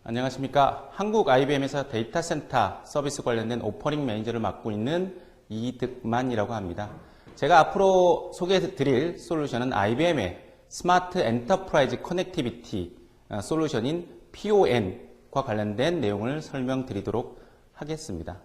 안녕하십니까. 한국 IBM에서 데이터 센터 서비스 관련된 오퍼닝 매니저를 맡고 있는 이득만이라고 합니다. 제가 앞으로 소개해 드릴 솔루션은 IBM의 스마트 엔터프라이즈 커넥티비티 솔루션인 PON과 관련된 내용을 설명드리도록 하겠습니다.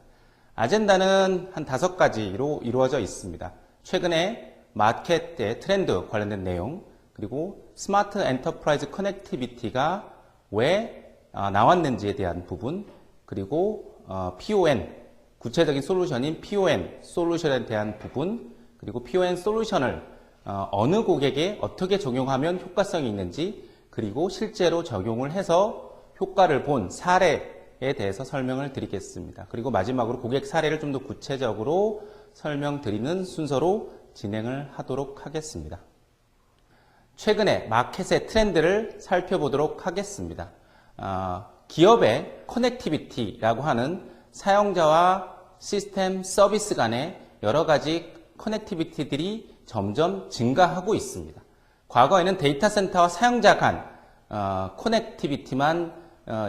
아젠다는 한 5가지로 이루어져 있습니다. 최근에 마켓의 트렌드 관련된 내용, 그리고 스마트 엔터프라이즈 커넥티비티가 왜 나왔는지에 대한 부분, 그리고 PON, 구체적인 솔루션인 PON 솔루션에 대한 부분, 그리고 PON 솔루션을 어느 고객에 어떻게 적용하면 효과성이 있는지, 그리고 실제로 적용을 해서 효과를 본 사례에 대해서 설명을 드리겠습니다. 그리고 마지막으로 고객 사례를 좀 더 구체적으로 설명드리는 순서로 진행을 하도록 하겠습니다. 최근에 마켓의 트렌드를 살펴보도록 하겠습니다. 기업의 커넥티비티라고 하는 사용자와 시스템 서비스 간의 여러 가지 커넥티비티들이 점점 증가하고 있습니다. 과거에는 데이터 센터와 사용자 간 커넥티비티만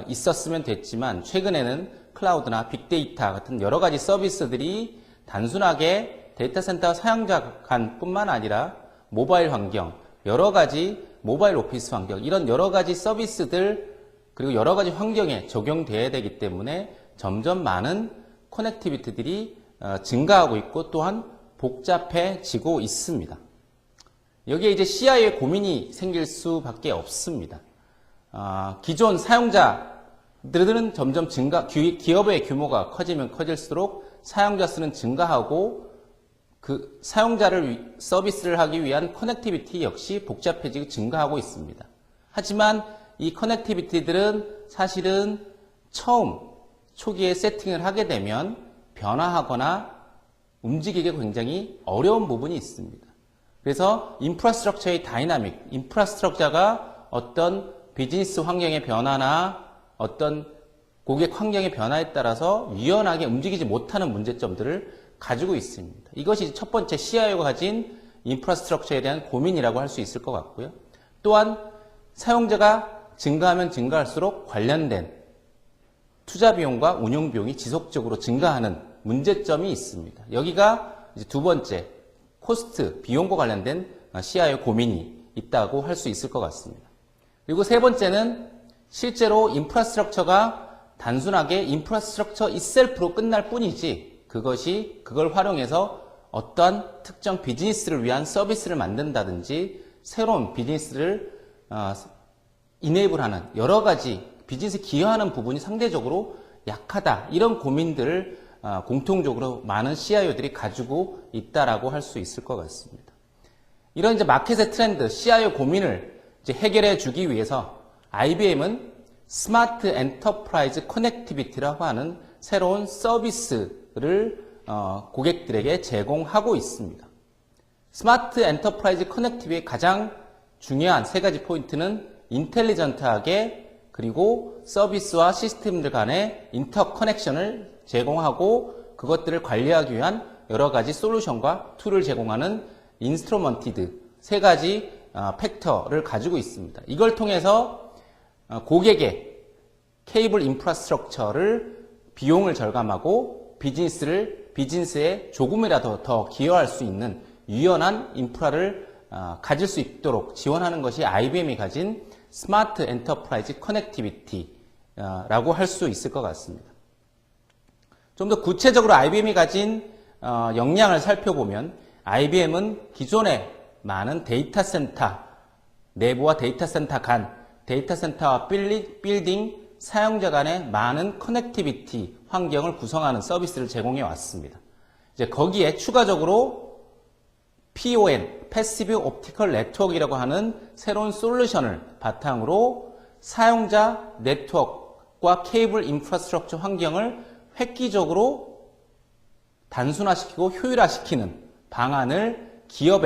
있었으면 됐지만 최근에는 클라우드나 빅데이터 같은 여러 가지 서비스들이 단순하게 데이터 센터와 사용자 간 뿐만 아니라 모바일 환경, 여러 가지 모바일 오피스 환경, 이런 여러 가지 서비스들 그리고 여러 가지 환경에 적용돼야 되기 때문에 점점 많은 커넥티비티들이 증가하고 있고 또한 복잡해지고 있습니다. 여기에 이제 CIO의 고민이 생길 수밖에 없습니다. 기존 사용자들은 점점 기업의 규모가 커지면 커질수록 사용자 수는 증가하고 그 사용자를 서비스를 하기 위한 커넥티비티 역시 복잡해지고 증가하고 있습니다. 하지만 이 커넥티비티들은 사실은 초기에 세팅을 하게 되면 변화하거나 움직이기 굉장히 어려운 부분이 있습니다. 그래서 인프라스트럭처의 다이나믹, 인프라스트럭처가 어떤 비즈니스 환경의 변화나 어떤 고객 환경의 변화에 따라서 유연하게 움직이지 못하는 문제점들을 가지고 있습니다. 이것이 첫 번째 CIO가 가진 인프라스트럭처에 대한 고민이라고 할 수 있을 것 같고요. 또한 사용자가 증가하면 증가할수록 관련된 투자 비용과 운영 비용이 지속적으로 증가하는 문제점이 있습니다. 여기가 이제 두 번째 코스트, 비용과 관련된 CIO 고민이 있다고 할 수 있을 것 같습니다. 그리고 세 번째는 실제로 인프라스트럭처가 단순하게 인프라스트럭처 itself로 끝날 뿐이지 그걸 활용해서 어떠한 특정 비즈니스를 위한 서비스를 만든다든지 새로운 비즈니스를 이네이블하는 여러 가지 비즈니스에 기여하는 부분이 상대적으로 약하다. 이런 고민들을 공통적으로 많은 CIO들이 가지고 있다라고 할 수 있을 것 같습니다. 이런 이제 마켓의 트렌드, CIO 고민을 이제 해결해 주기 위해서 IBM은 스마트 엔터프라이즈 커넥티비티라고 하는 새로운 서비스를 고객들에게 제공하고 있습니다. 스마트 엔터프라이즈 커넥티비티의 가장 중요한 세 가지 포인트는 인텔리전트하게 그리고 서비스와 시스템들 간의 인터커넥션을 제공하고 그것들을 관리하기 위한 여러 가지 솔루션과 툴을 제공하는 인스트루먼티드 세 가지 팩터를 가지고 있습니다. 이걸 통해서 고객의 케이블 인프라스트럭처를 비용을 절감하고 비즈니스에 조금이라도 더 기여할 수 있는 유연한 인프라를 가질 수 있도록 지원하는 것이 IBM이 가진 스마트 엔터프라이즈 커넥티비티라고 할 수 있을 것 같습니다. 좀 더 구체적으로 IBM이 가진 역량을 살펴보면 IBM은 기존의 많은 데이터 센터 내부와 데이터 센터 간, 데이터 센터와 빌딩 사용자 간의 많은 커넥티비티 환경을 구성하는 서비스를 제공해 왔습니다. 이제 거기에 추가적으로 PON, 패시브 옵티컬 네트워크이라고 하는 새로운 솔루션을 바탕으로 사용자 네트워크와 케이블 인프라스트럭처 환경을 획기적으로 단순화시키고 효율화시키는 방안을 기업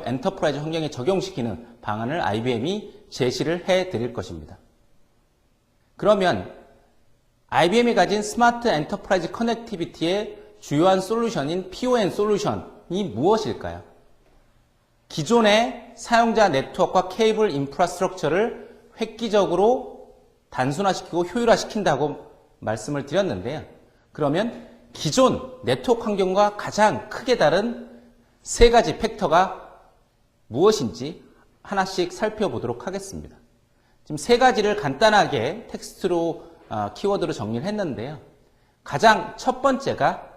엔터프라이즈 환경에 적용시키는 방안을 IBM이 제시를 해 드릴 것입니다. 그러면 IBM이 가진 스마트 엔터프라이즈 커넥티비티의 주요한 솔루션인 PON 솔루션이 무엇일까요? 기존의 사용자 네트워크와 케이블 인프라스트럭처를 획기적으로 단순화시키고 효율화시킨다고 말씀을 드렸는데요. 그러면 기존 네트워크 환경과 가장 크게 다른 세 가지 팩터가 무엇인지 하나씩 살펴보도록 하겠습니다. 지금 세 가지를 간단하게 텍스트로 키워드로 정리를 했는데요. 가장 첫 번째가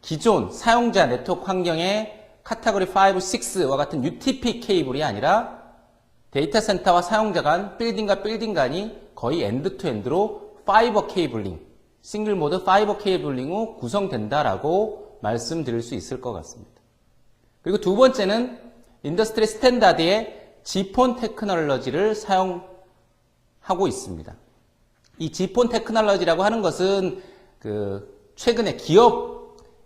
기존 사용자 네트워크 환경의 카테고리 5, 6와 같은 UTP 케이블이 아니라 데이터 센터와 사용자 간, 빌딩과 빌딩 간이 거의 엔드 투 엔드로 파이버 케이블링, 싱글 모드 파이버 케이블링으로 구성된다라고 말씀드릴 수 있을 것 같습니다. 그리고 두 번째는 인더스트리 스탠다드의 G폰 테크놀로지를 사용하고 있습니다. 이 G폰 테크놀로지라고 하는 것은 최근에 기업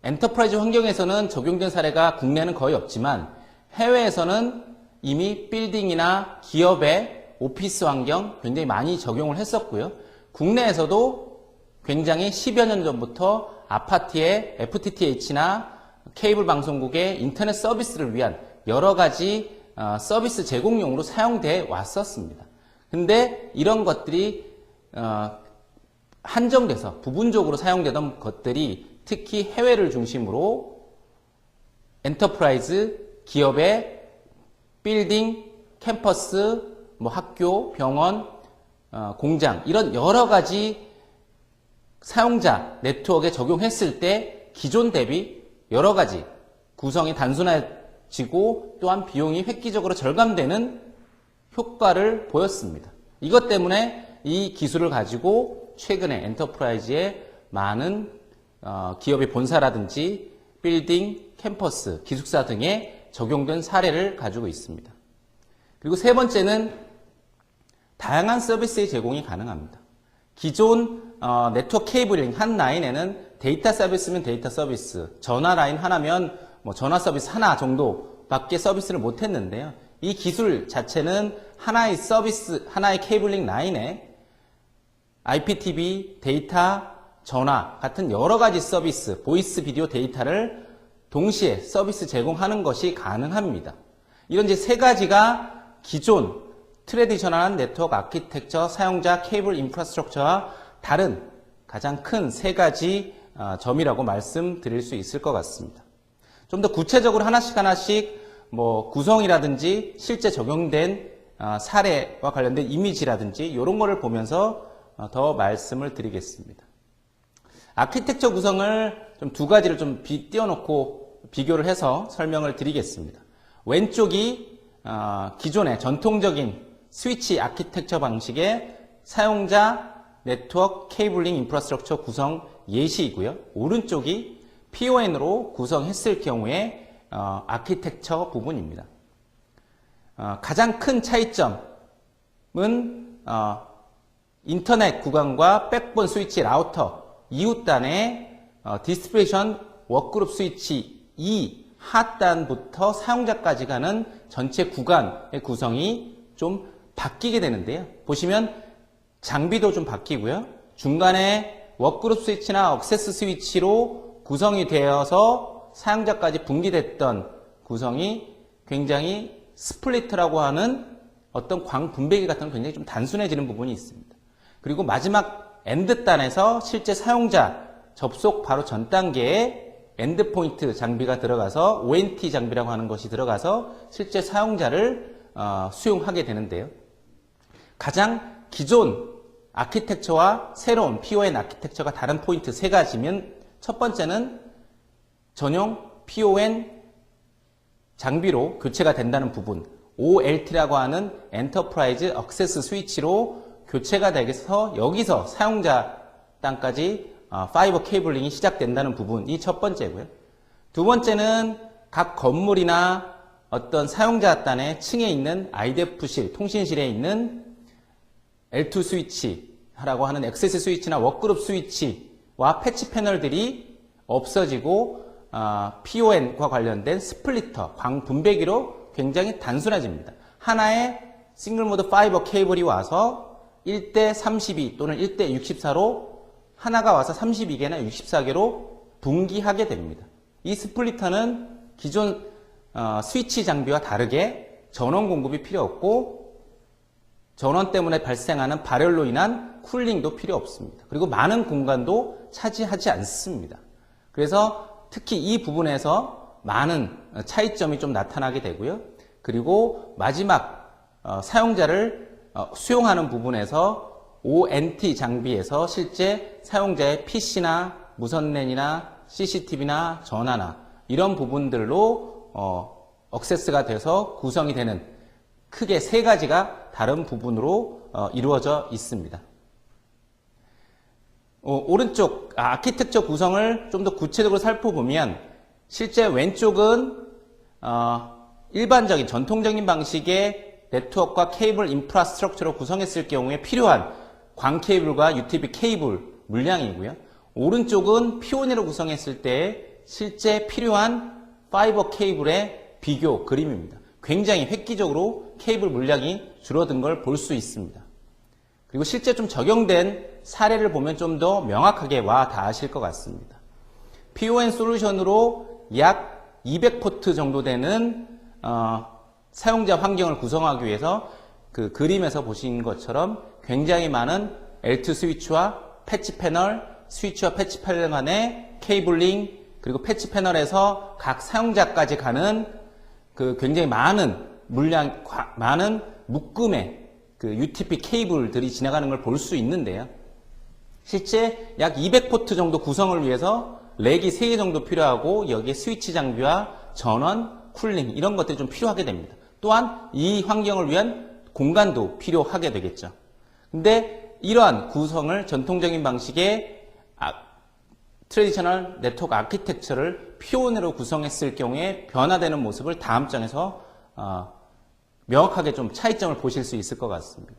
엔터프라이즈 환경에서는 적용된 사례가 국내는 거의 없지만 해외에서는 이미 빌딩이나 기업의 오피스 환경 굉장히 많이 적용을 했었고요. 국내에서도 굉장히 10여 년 전부터 아파트의 FTTH나 케이블 방송국의 인터넷 서비스를 위한 여러 가지 서비스 제공용으로 사용돼 왔었습니다. 근데 이런 것들이 한정돼서 부분적으로 사용되던 것들이 특히 해외를 중심으로 엔터프라이즈, 기업의 빌딩, 캠퍼스, 학교, 병원, 공장 이런 여러 가지 사용자 네트워크에 적용했을 때 기존 대비 여러 가지 구성이 단순해지고 또한 비용이 획기적으로 절감되는 효과를 보였습니다. 이것 때문에 이 기술을 가지고 최근에 엔터프라이즈의 많은 기업의 본사라든지 빌딩, 캠퍼스, 기숙사 등에 적용된 사례를 가지고 있습니다. 그리고 세 번째는 다양한 서비스의 제공이 가능합니다. 기존 네트워크 케이블링 한 라인에는 데이터 서비스면 데이터 서비스, 전화 라인 하나면 전화 서비스 하나 정도밖에 서비스를 못했는데요. 이 기술 자체는 하나의 서비스, 하나의 케이블링 라인에 IPTV, 데이터, 전화 같은 여러 가지 서비스, 보이스, 비디오 데이터를 동시에 서비스 제공하는 것이 가능합니다. 이런 이제 세 가지가 기존 트레디셔널한 네트워크 아키텍처, 사용자 케이블 인프라스트럭처와 다른 가장 큰 세 가지 점이라고 말씀드릴 수 있을 것 같습니다. 좀 더 구체적으로 하나씩 구성이라든지 실제 적용된 사례와 관련된 이미지라든지 이런 거를 보면서 더 말씀을 드리겠습니다. 아키텍처 구성을 좀 두 가지를 좀 띄워놓고 비교를 해서 설명을 드리겠습니다. 왼쪽이 기존의 전통적인 스위치 아키텍처 방식의 사용자 네트워크 케이블링 인프라스트럭처 구성 예시이고요. 오른쪽이 PON으로 구성했을 경우에 아키텍처 부분입니다. 가장 큰 차이점은 인터넷 구간과 백본 스위치 라우터 이웃단의 디스트리뷰션 워크그룹 스위치 이 하단부터 사용자까지 가는 전체 구간의 구성이 좀 바뀌게 되는데요. 보시면 장비도 좀 바뀌고요. 중간에 워크그룹 스위치나 억세스 스위치로 구성이 되어서 사용자까지 분기됐던 구성이 굉장히 스플리트라고 하는 어떤 광 분배기 같은 건 굉장히 좀 단순해지는 부분이 있습니다. 그리고 마지막 엔드단에서 실제 사용자 접속 바로 전 단계에 엔드포인트 장비가 들어가서 ONT 장비라고 하는 것이 들어가서 실제 사용자를 수용하게 되는데요. 가장 기존 아키텍처와 새로운 PON 아키텍처가 다른 포인트 세 가지면 첫 번째는 전용 PON 장비로 교체가 된다는 부분, OLT라고 하는 엔터프라이즈 억세스 스위치로 교체가 되어서 여기서 사용자 땅까지 파이버 케이블링이 시작된다는 부분이 첫 번째고요. 두 번째는 각 건물이나 어떤 사용자 단의 층에 있는 IDF실, 통신실에 있는 L2 스위치라고 하는 액세스 스위치나 워크그룹 스위치와 패치 패널들이 없어지고 PON과 관련된 스플리터, 광 분배기로 굉장히 단순해집니다. 하나의 싱글 모드 파이버 케이블이 와서 1대 32 또는 1대 64로 하나가 와서 32개나 64개로 분기하게 됩니다. 이 스플리터는 기존 스위치 장비와 다르게 전원 공급이 필요 없고 전원 때문에 발생하는 발열로 인한 쿨링도 필요 없습니다. 그리고 많은 공간도 차지하지 않습니다. 그래서 특히 이 부분에서 많은 차이점이 좀 나타나게 되고요. 그리고 마지막 사용자를 수용하는 부분에서 ONT 장비에서 실제 사용자의 PC나 무선랜이나 CCTV나 전화나 이런 부분들로 액세스가 돼서 구성이 되는 크게 세 가지가 다른 부분으로 이루어져 있습니다. 오른쪽 아키텍처 구성을 좀 더 구체적으로 살펴보면 실제 왼쪽은 일반적인 전통적인 방식의 네트워크와 케이블 인프라스트럭처로 구성했을 경우에 필요한 광 케이블과 UTP 케이블 물량이고요. 오른쪽은 피오니어로 구성했을 때 실제 필요한 파이버 케이블의 비교 그림입니다. 굉장히 획기적으로 케이블 물량이 줄어든 걸 볼 수 있습니다. 그리고 실제 좀 적용된 사례를 보면 좀 더 명확하게 와 닿으실 것 같습니다. PON 솔루션으로 약 200포트 정도 되는 사용자 환경을 구성하기 위해서 그 그림에서 보신 것처럼 굉장히 많은 L2 스위치와 패치 패널, 스위치와 패치 패널 간의 케이블링, 그리고 패치 패널에서 각 사용자까지 가는 그 굉장히 많은 물량, 많은 묶음의 그 UTP 케이블들이 지나가는 걸 볼 수 있는데요. 실제 약 200포트 정도 구성을 위해서 렉이 3개 정도 필요하고 여기에 스위치 장비와 전원, 쿨링 이런 것들이 좀 필요하게 됩니다. 또한 이 환경을 위한 공간도 필요하게 되겠죠. 근데 이러한 구성을 전통적인 방식의 트래디셔널 네트워크 아키텍처를 피오니어로 구성했을 경우에 변화되는 모습을 다음 장에서 명확하게 좀 차이점을 보실 수 있을 것 같습니다.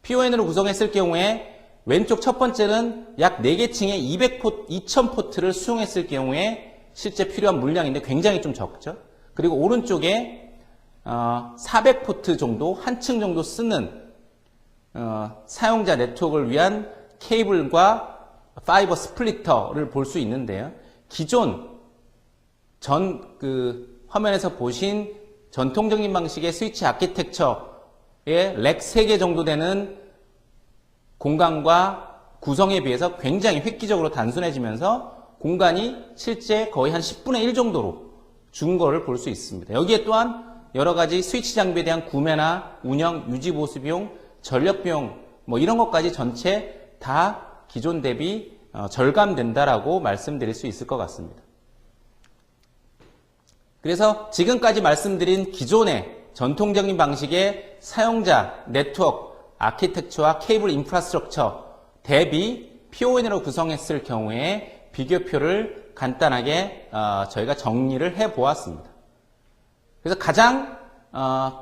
피오니어로 구성했을 경우에 왼쪽 첫 번째는 약 4개 층에 2000포트를 수용했을 경우에 실제 필요한 물량인데 굉장히 좀 적죠. 그리고 오른쪽에 400포트 정도, 한 층 정도 쓰는 사용자 네트워크를 위한 케이블과 파이버 스플리터를 볼 수 있는데요. 기존 화면에서 보신 전통적인 방식의 스위치 아키텍처의 렉 3개 정도 되는 공간과 구성에 비해서 굉장히 획기적으로 단순해지면서 공간이 실제 거의 한 10분의 1 정도로 준 거를 볼 수 있습니다. 여기에 또한 여러 가지 스위치 장비에 대한 구매나 운영, 유지 보수 비용, 전력 비용 뭐 이런 것까지 전체 다 기존 대비 절감된다라고 말씀드릴 수 있을 것 같습니다. 그래서 지금까지 말씀드린 기존의 전통적인 방식의 사용자 네트워크 아키텍처와 케이블 인프라스트럭처 대비 PON으로 구성했을 경우에 비교표를 간단하게 저희가 정리를 해 보았습니다. 그래서 가장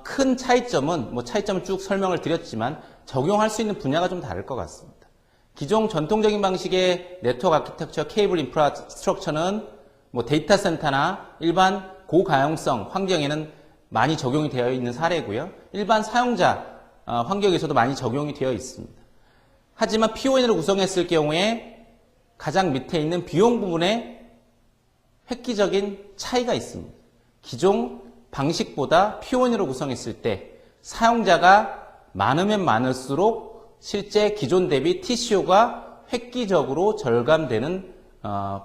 큰 차이점은 차이점을 쭉 설명을 드렸지만 적용할 수 있는 분야가 좀 다를 것 같습니다. 기존 전통적인 방식의 네트워크 아키텍처 케이블 인프라스트럭처는 데이터 센터나 일반 고가용성 환경에는 많이 적용이 되어 있는 사례고요. 일반 사용자 환경에서도 많이 적용이 되어 있습니다. 하지만 PON으로 구성했을 경우에 가장 밑에 있는 비용 부분에 획기적인 차이가 있습니다. 기존 방식보다 PON으로 구성했을 때 사용자가 많으면 많을수록 실제 기존 대비 TCO가 획기적으로 절감되는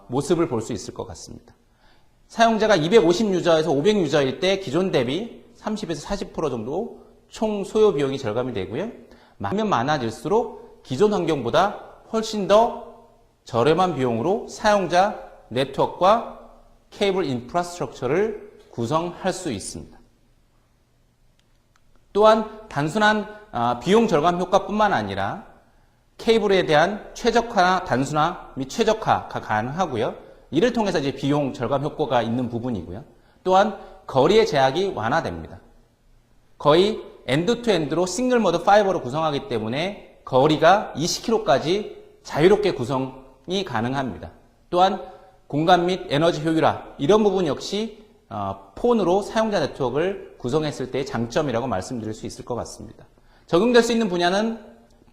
모습을 볼 수 있을 것 같습니다. 사용자가 250유저에서 500유저일 때 기존 대비 30에서 40% 정도 총 소요 비용이 절감이 되고요. 많으면 많아질수록 기존 환경보다 훨씬 더 저렴한 비용으로 사용자 네트워크와 케이블 인프라스트럭처를 구성할 수 있습니다. 또한 단순한 비용 절감 효과뿐만 아니라 케이블에 대한 최적화나 단순화 및 최적화가 가능하고요. 이를 통해서 이제 비용 절감 효과가 있는 부분이고요. 또한 거리의 제약이 완화됩니다. 거의 엔드 투 엔드로 싱글 모드 파이버로 구성하기 때문에 거리가 20km까지 자유롭게 구성이 가능합니다. 또한 공간 및 에너지 효율화 이런 부분 역시 폰으로 사용자 네트워크를 구성했을 때의 장점이라고 말씀드릴 수 있을 것 같습니다. 적용될 수 있는 분야는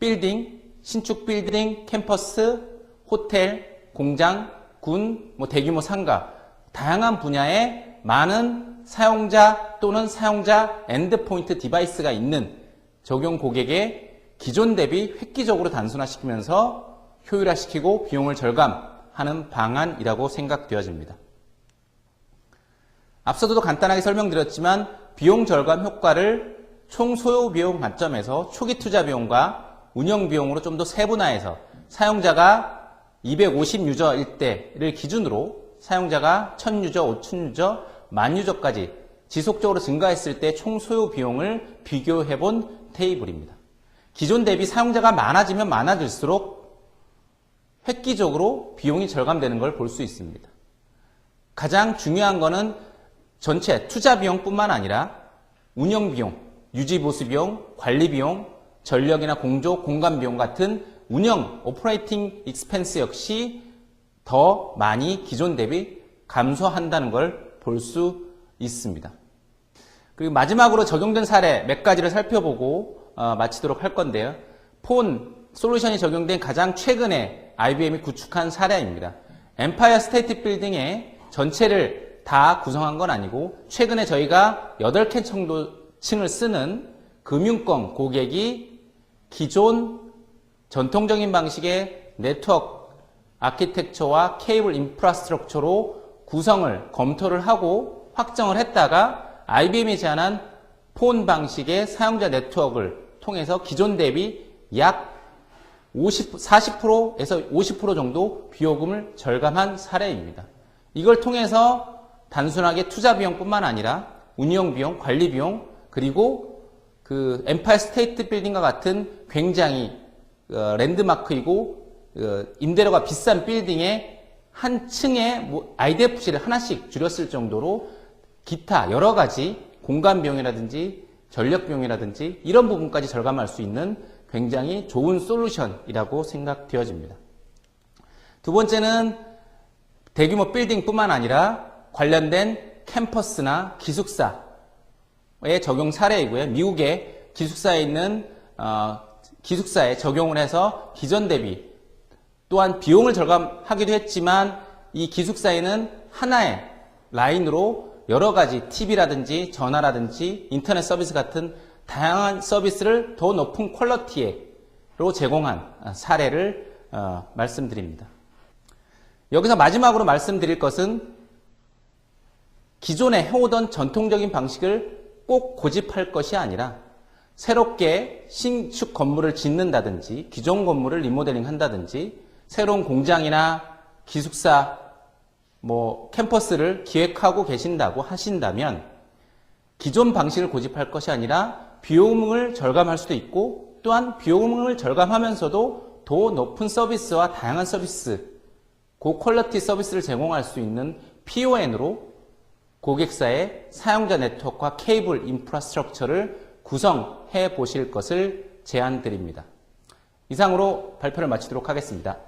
빌딩, 신축 빌딩, 캠퍼스, 호텔, 공장, 군, 대규모 상가 다양한 분야에 많은 사용자 또는 사용자 엔드포인트 디바이스가 있는 적용 고객의 기존 대비 획기적으로 단순화시키면서 효율화시키고 비용을 절감하는 방안이라고 생각되어집니다. 앞서도 간단하게 설명드렸지만 비용 절감 효과를 총 소요 비용 관점에서 초기 투자 비용과 운영 비용으로 좀 더 세분화해서 사용자가 250유저일 때를 기준으로 사용자가 1000유저, 5000유저, 10,000유저까지 지속적으로 증가했을 때 총 소요 비용을 비교해 본 테이블입니다. 기존 대비 사용자가 많아지면 많아질수록 획기적으로 비용이 절감되는 걸 볼 수 있습니다. 가장 중요한 거는 전체 투자 비용뿐만 아니라 운영 비용, 유지 보수 비용, 관리 비용, 전력이나 공조, 공간 비용 같은 운영, 오퍼레이팅 익스펜스 역시 더 많이 기존 대비 감소한다는 걸 볼 수 있습니다. 그리고 마지막으로 적용된 사례 몇 가지를 살펴보고 마치도록 할 건데요. 폰 솔루션이 적용된 가장 최근에 IBM이 구축한 사례입니다. 엠파이어 스테이트 빌딩의 전체를 다 구성한 건 아니고 최근에 저희가 8개 정도층을 쓰는 금융권 고객이 기존 전통적인 방식의 네트워크 아키텍처와 케이블 인프라스트럭처로 구성을 검토를 하고 확정을 했다가 IBM이 제안한 폰 방식의 사용자 네트워크를 통해서 기존 대비 약 40%에서 50% 정도 비용금을 절감한 사례입니다. 이걸 통해서 단순하게 투자 비용뿐만 아니라 운영 비용, 관리 비용, 그리고 그 엠파이어 스테이트 빌딩과 같은 굉장히 랜드마크이고 임대료가 비싼 빌딩의 한 층에 IDFC를 하나씩 줄였을 정도로 기타 여러 가지 공간 비용이라든지 전력 비용이라든지 이런 부분까지 절감할 수 있는 굉장히 좋은 솔루션이라고 생각되어집니다. 두 번째는 대규모 빌딩뿐만 아니라 관련된 캠퍼스나 기숙사의 적용 사례이고요. 미국의 기숙사에 있는 기숙사에 적용을 해서 기존 대비 또한 비용을 절감하기도 했지만 이 기숙사에는 하나의 라인으로 여러 가지 TV라든지 전화라든지 인터넷 서비스 같은 다양한 서비스를 더 높은 퀄리티로 제공한 사례를 말씀드립니다. 여기서 마지막으로 말씀드릴 것은 기존에 해오던 전통적인 방식을 꼭 고집할 것이 아니라 새롭게 신축 건물을 짓는다든지 기존 건물을 리모델링 한다든지 새로운 공장이나 기숙사 캠퍼스를 기획하고 계신다고 하신다면 기존 방식을 고집할 것이 아니라 비용을 절감할 수도 있고 또한 비용을 절감하면서도 더 높은 서비스와 다양한 서비스, 고퀄리티 서비스를 제공할 수 있는 PON으로 고객사의 사용자 네트워크와 케이블 인프라스트럭처를 구성해 보실 것을 제안드립니다. 이상으로 발표를 마치도록 하겠습니다.